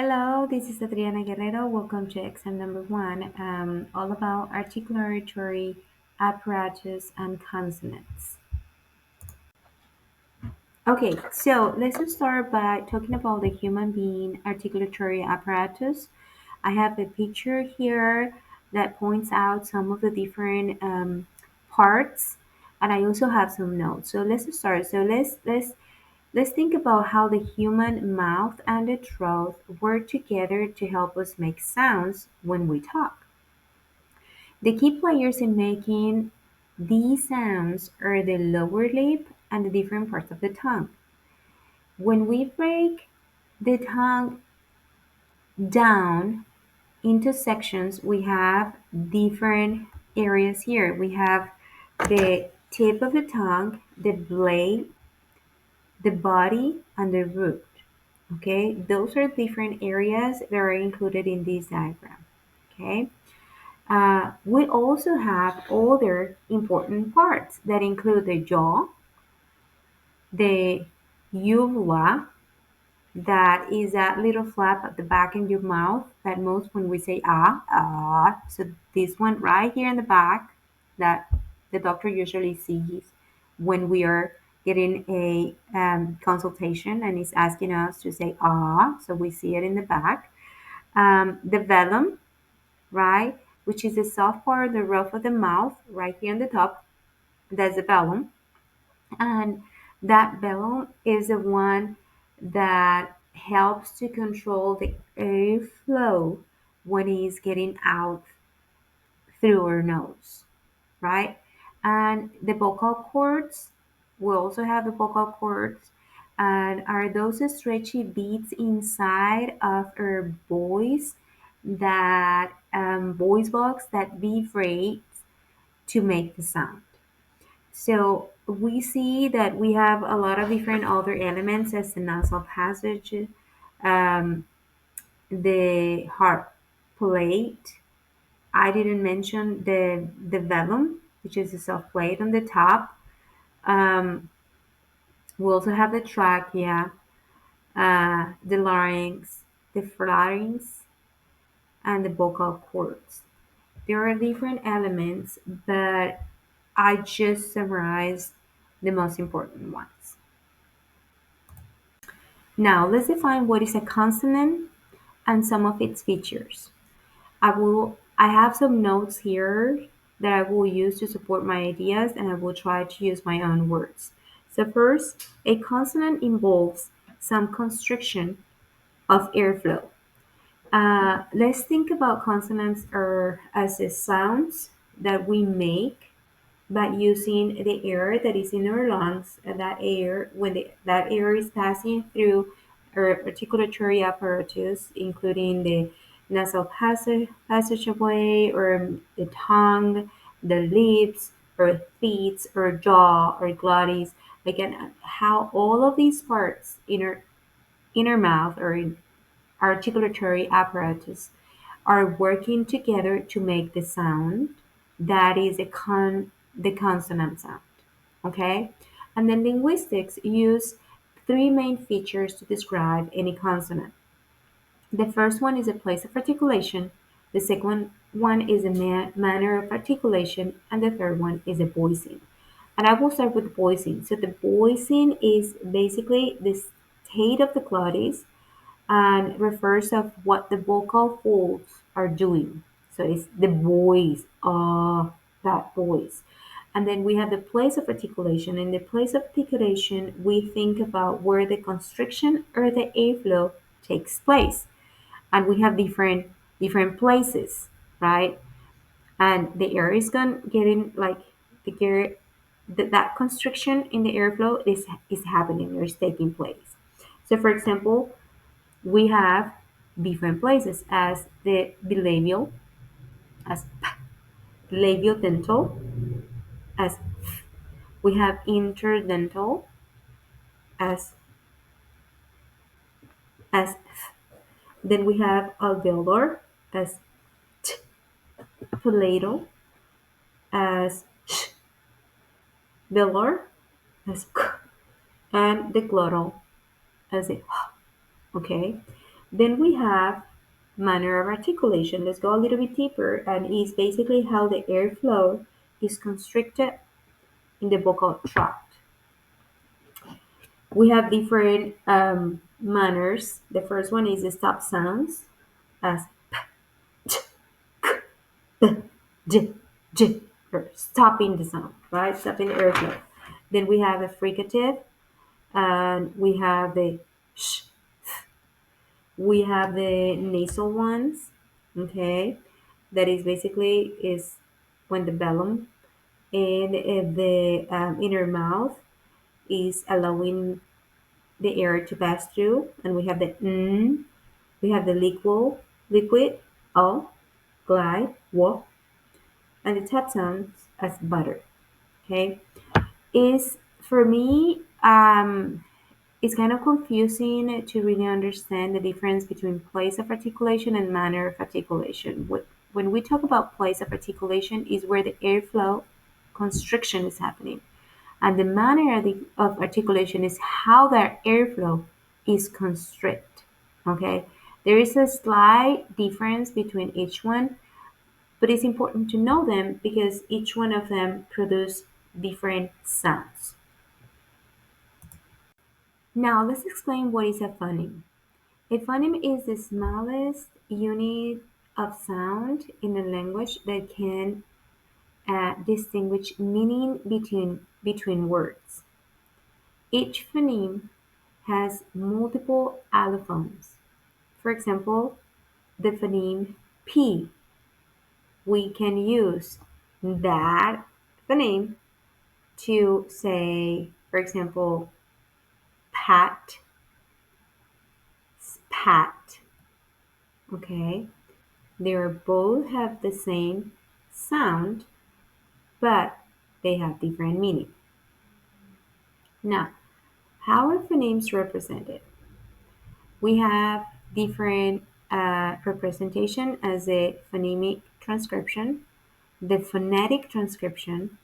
Hello, this is Adriana Guerrero. Welcome to exam number one, all about articulatory apparatus and consonants. Okay, so let's just start by talking about the human being articulatory apparatus. I have a picture here that points out some of the different parts, and I also have some notes. So let's just start. Let's think about how the human mouth and the throat work together to help us make sounds when we talk. The key players in making these sounds are the lower lip and the different parts of the tongue. When we break the tongue down into sections, we have different areas here. We have the tip of the tongue, the blade, the body, and the root. Okay, those are different areas that are included in this diagram. Okay, we also have other important parts that include the jaw, the uvula, that is that little flap at the back in your mouth that most when we say ah. So this one right here in the back that the doctor usually sees when we are getting a consultation and is asking us to say ah. So we see it in the back. The velum, right, which is the soft part, the roof of the mouth, right here on the top. That's the velum, and that velum is the one that helps to control the airflow when it's getting out through our nose, right? And the vocal cords, we also have the vocal cords, and are those stretchy beads inside of our voice that voice box that vibrate to make the sound. So we see that we have a lot of different other elements as the nasal passage, um, the heart plate. I didn't mention the velum, which is the soft plate on the top. Um, we also have the trachea, the larynx, the pharynx, and the vocal cords. There are different elements, but I just summarized the most important ones. Now let's define what is a consonant and some of its features. I have some notes here that I will use to support my ideas and I will try to use my own words. So first, a consonant involves some constriction of airflow. Let's think about consonants as the sounds that we make by using the air that is in our lungs. And that air, when that air is passing through our articulatory apparatus, including the nasal passageway, or the tongue, the lips, or feet, or jaw, or glottis. Again, how all of these parts in our inner mouth or in articulatory apparatus are working together to make the sound that is the consonant sound. Okay, and then linguistics use three main features to describe any consonant. The first one is a place of articulation, the second one is a manner of articulation, and the third one is a voicing. And I will start with voicing. So the voicing is basically the state of the glottis and refers of what the vocal folds are doing. So it's the voice, that voice. And then we have the place of articulation. In the place of articulation, we think about where the constriction or the airflow takes place. And we have different places, right? And the air is going getting like the air that constriction in the airflow is happening or is taking place. So for example, we have different places as the bilabial, as labial dental, as we have interdental, as as then we have alveolar, as t, palatal, as sh, velar, as k, and the glottal as a h. Okay, Then we have manner of articulation. Let's go a little bit deeper, and is basically how the airflow is constricted in the vocal tract. We have different manners. The first one is the stop sounds, as j, j, or stopping the sound, right? Stopping the airflow. Then we have the fricative, and we have the sh. We have the nasal ones, okay? That is basically is when the velum in the inner mouth is allowing the air to pass through, and we have the we have the liquid, o, glide, wo, and the tap sounds as butter. Okay, is for me it's kind of confusing to really understand the difference between place of articulation and manner of articulation. When we talk about place of articulation is where the airflow constriction is happening. And the manner of articulation is how that airflow is constrict. Okay, there is a slight difference between each one, but it's important to know them because each one of them produce different sounds. Now let's explain what is a phoneme. A phoneme is the smallest unit of sound in a language that can distinguish meaning between words. Each phoneme has multiple allophones. For example, the phoneme P. We can use that phoneme to say, for example, pat, spat. Okay? They are both have the same sound, but they have different meaning. Now, how are phonemes represented? We have different representation as a phonemic transcription, the phonetic transcription,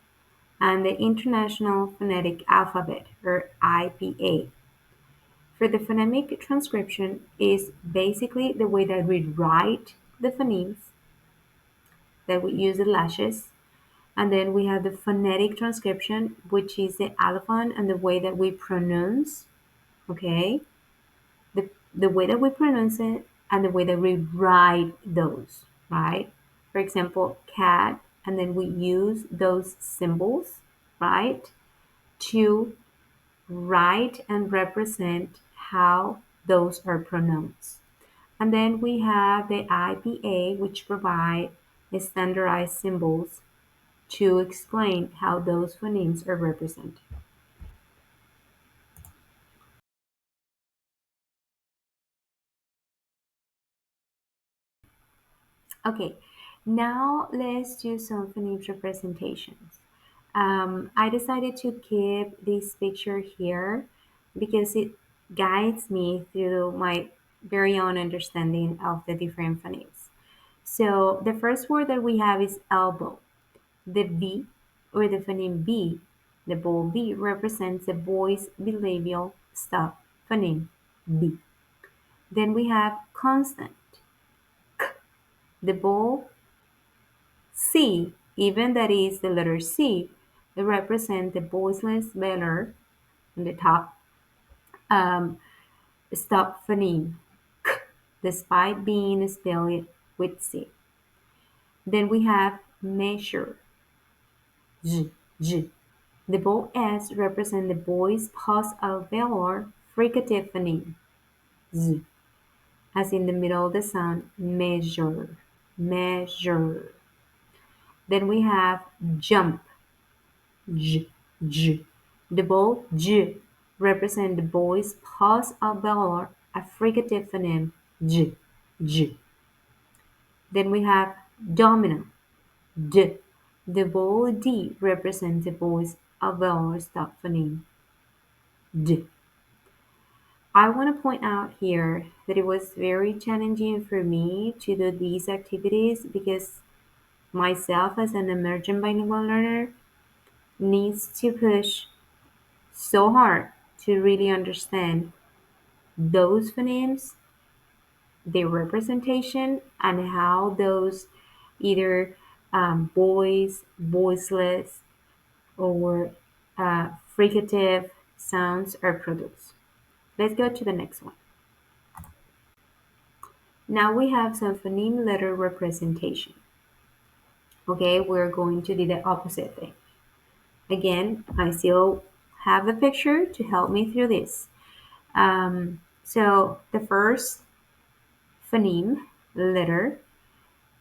and the International Phonetic Alphabet, or IPA. For the phonemic transcription is basically the way that we write the phonemes, that we use the lashes, and then we have the phonetic transcription, which is the allophone and the way that we pronounce, okay? The way that we pronounce it and the way that we write those, right? For example, cat, and then we use those symbols, right, to write and represent how those are pronounced. And then we have the IPA, which provide standardized symbols to explain how those phonemes are represented. Okay, now let's do some phoneme representations. I decided to keep this picture here because it guides me through my very own understanding of the different phonemes. So the first word that we have is elbow. The V, or the phoneme B, the bold B, represents the voice bilabial stop phoneme B. Then we have constant. The bold C, even that is the letter C, it represents the voiceless vowel on the top um, stop phoneme, despite being spelled with C. Then we have measure, J, J. The bold S represents the voice post-alveolar fricative phoneme, Z, as in the middle of the sound measure, measure. Then we have jump, J, J. The bold J represents the voice post-alveolar affricative phoneme, J, J. Then we have domino, D. The bold D represents the voice alveolar stop phoneme, D. I want to point out here that it was very challenging for me to do these activities because myself as an emergent bilingual learner needs to push so hard to really understand those phonemes the representation and how those either voice, voiceless, or fricative sounds are produced. Let's go to the next one. Now we have some phoneme letter representation. Okay, we're going to do the opposite thing. Again, I still have a picture to help me through this. So the first phoneme letter,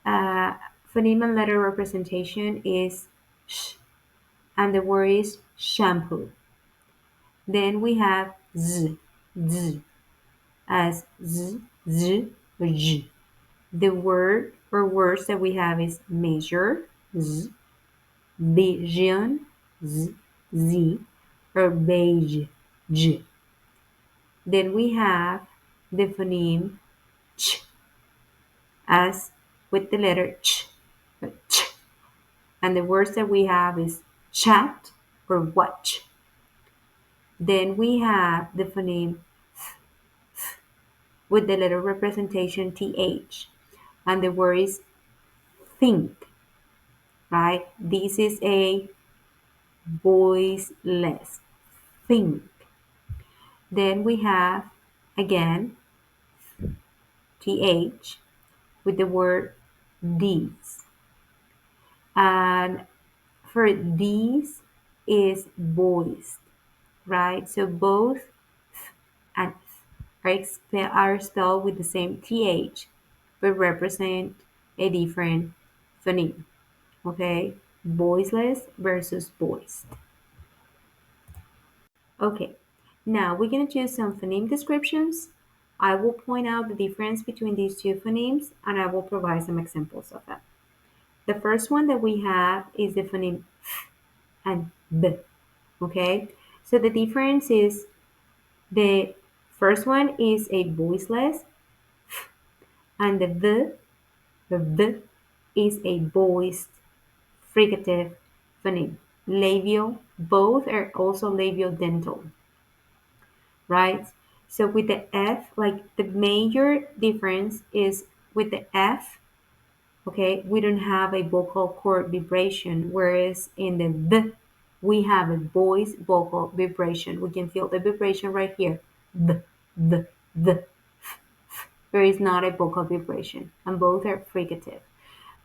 uh, phoneme and letter representation is sh, and the word is shampoo. Then we have z, z as z, z, j. The word or words that we have is measure, z, Beijing, z, z, or beige, j. Then we have the phoneme ch as with the letter ch, ch. And the words that we have is chat or watch. Then we have the phoneme with the letter representation th, and the word is think, right? This is a voiceless think. Then we have again th with the word these. And for these is voiced, right? So both and are spelled with the same th, but represent a different phoneme. Okay, voiceless versus voiced. Okay, now we're going to choose some phoneme descriptions. I will point out the difference between these two phonemes and I will provide some examples of them. The first one that we have is the phoneme and b. Okay, so the difference is the first one is a voiceless and the v is a voiced fricative phoneme. Labial, both are also labial dental, right? So with the F, like the major difference is with the F, okay, we don't have a vocal cord vibration, whereas in the we have a voice vocal vibration. We can feel the vibration right here. The. There is not a vocal vibration, and both are fricative.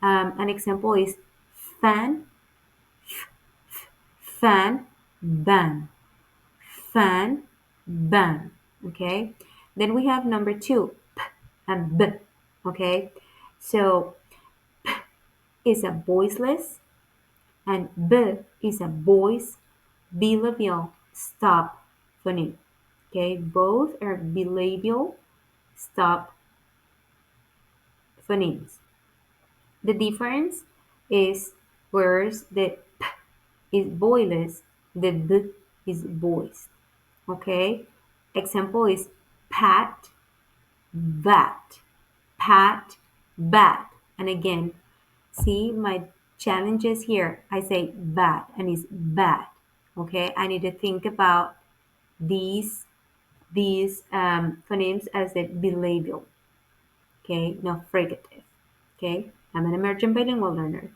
An example is fan, fan, ban, fan, ban. Okay. Then we have number two, p and b. Okay. So is a voiceless and b is a voice bilabial stop phoneme. Okay, both are bilabial stop phonemes. The difference is whereas the p is voiceless, the b is voiced. Okay, example is pat, bat, pat, bat. And again, see my challenges here. I say bat and it's bat. Okay, I need to think about these phonemes as a bilabial. Okay, not fricative. Okay, I'm an emergent bilingual learner.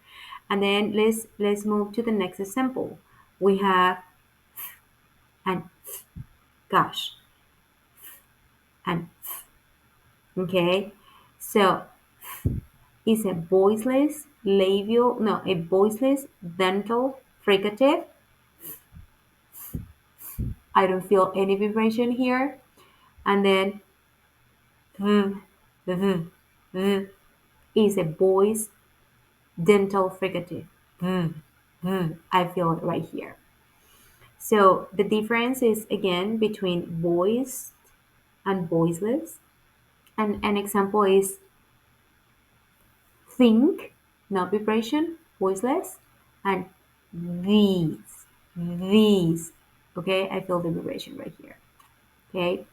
And then let's move to the next example. We have an gosh and okay. So is a voiceless labial no a voiceless dental fricative. I don't feel any vibration here. And then v, v, v is a voice dental fricative. V, v. I feel it right here. So the difference is again between voiced and voiceless. And an example is think, not vibration, voiceless, and these. Okay, I feel the vibration right here. Okay,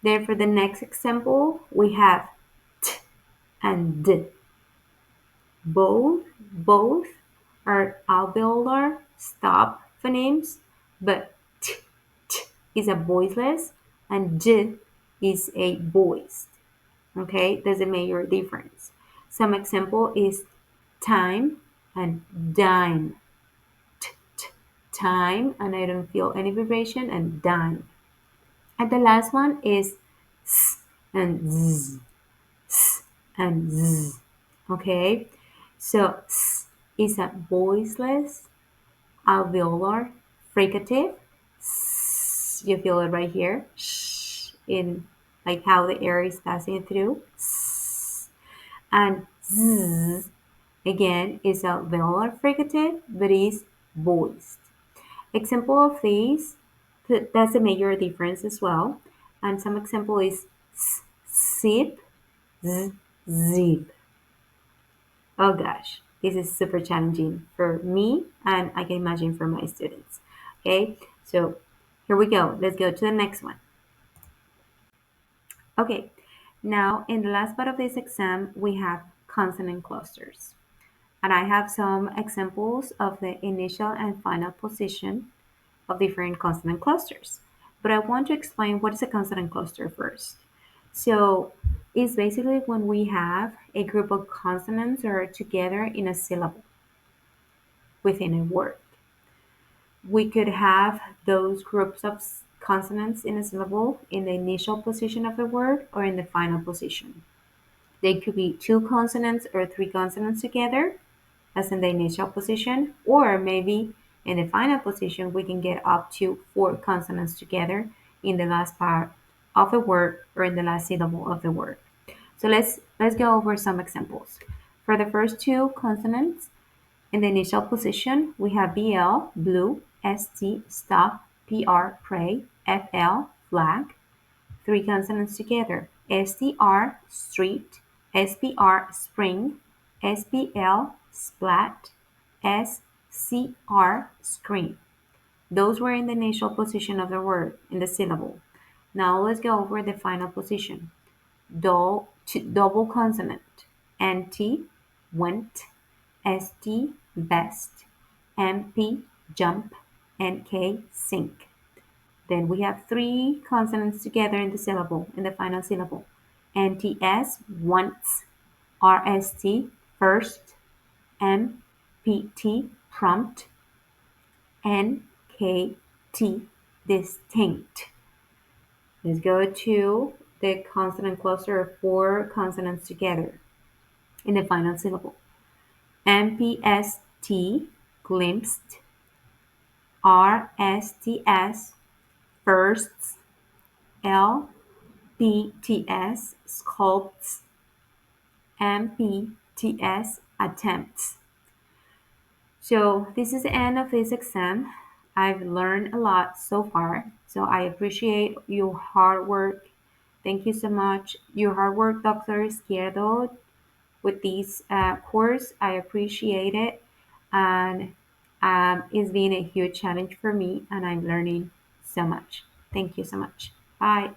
then for the next example, we have t and d. Both are alveolar stop phonemes, but t is a voiceless and d is a voiced. Okay, there's a major difference. Some example is time and dime. Time, and I don't feel any vibration, and dime. And the last one is s and z, s and z. Okay, so s is a voiceless alveolar fricative. S, you feel it right here. Sh, in like how the air is passing through. S. And z again is a velar fricative, but is voiced. Example of these, that's a major difference as well. And some example is zip, z, zip. Oh gosh, this is super challenging for me, and I can imagine for my students. Okay, so here we go. Let's go to the next one. Okay, now in the last part of this exam, we have consonant clusters. And I have some examples of the initial and final position of different consonant clusters. But I want to explain what is a consonant cluster first. So it's basically when we have a group of consonants that are together in a syllable within a word. We could have those groups of consonants in a syllable in the initial position of the word or in the final position. They could be two consonants or three consonants together, as in the initial position, or maybe in the final position, we can get up to four consonants together in the last part of the word or in the last syllable of the word. So let's go over some examples. For the first two consonants, in the initial position, we have BL, blue, ST, stop, PR, pray, FL, flag, three consonants together. STR, street, SPR, spring, SPL, splat, SCR, screen. Those were in the initial position of the word, in the syllable. Now let's go over the final position. Double consonant. NT, went, ST, best, MP, jump, NK, sink. Then we have three consonants together in the syllable, in the final syllable. NTS, once, RST, first, MPT, prompt, NKT, distinct. Let's go to the consonant cluster of four consonants together in the final syllable. MPST, glimpsed, RSTS, firsts, LPTS, sculpts, MPTS, attempts. So this is the end of this exam. I've learned a lot so far. So I appreciate your hard work. Thank you so much. Your hard work, Dr. Izquierdo, with this course. I appreciate it. And it's been a huge challenge for me, and I'm learning so much. Thank you so much. Bye.